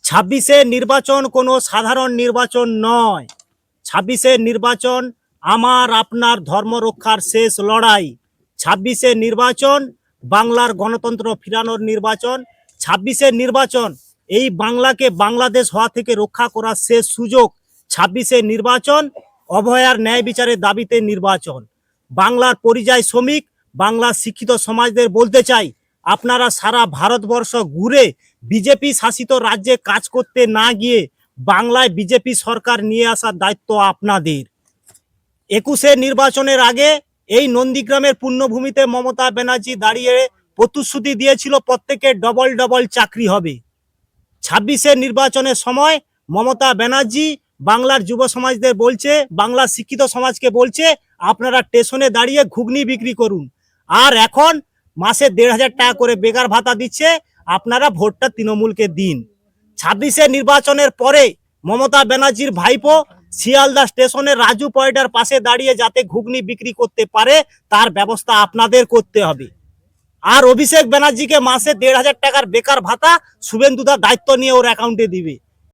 ছাব্বিশের নির্বাচন কোনো সাধারণ নির্বাচন নয়। ছাব্বিশের নির্বাচন আমার আপনার ধর্ম রক্ষার শেষ লড়াই। ছাব্বিশের নির্বাচন বাংলার গণতন্ত্র ফিরানোর নির্বাচন। ছাব্বিশের নির্বাচন এই বাংলাকে বাংলাদেশ হওয়া থেকে রক্ষা করার শেষ সুযোগ। ছাব্বিশের নির্বাচন অভয়ার ন্যায় বিচারের দাবিতে নির্বাচন। বাংলার পরিযায়ী শ্রমিক, বাংলার শিক্ষিত সমাজদের বলতে চাই, আপনারা সারা ভারতবর্ষ ঘুরে বিজেপি শাসিত রাজ্যে কাজ করতে না গিয়ে বাংলায় বিজেপি সরকার নিয়ে আসার দায়িত্ব আপনাদের। 21-এর নির্বাচনের আগে এই নন্দীগ্রামের পুণ্যভূমিতে মমতা ব্যানার্জি দাঁড়িয়ে প্রতিশ্রুতি দিয়েছিল প্রত্যেকের ডবল ডবল চাকরি হবে। 26-এর নির্বাচনের সময় মমতা ব্যানার্জি বাংলার যুব সমাজদের বলছে, বাংলার শিক্ষিত সমাজকে বলছে, আপনারা স্টেশনে দাঁড়িয়ে ঘুগনি বিক্রি করুন। আর এখন মাসে 1,500 টাকা করে বেকার ভাতা দিচ্ছে, আপনারা ভোটটা তৃণমূলকে দিন। 26-এর নির্বাচনের পরে মমতা ব্যানার্জির ভাইপো শিয়ালদা স্টেশনের রাজু পয়েন্টের পাশে দাঁড়িয়ে যাতে ঘুগনি বিক্রি করতে পারে তার ব্যবস্থা আপনাদের করতে হবে। আর অভিষেক ব্যানার্জিকে মাসে 1,500 টাকার বেকার ভাতা শুভেন্দুদা দায়িত্ব নিয়ে ওর অ্যাকাউন্টে দিবে।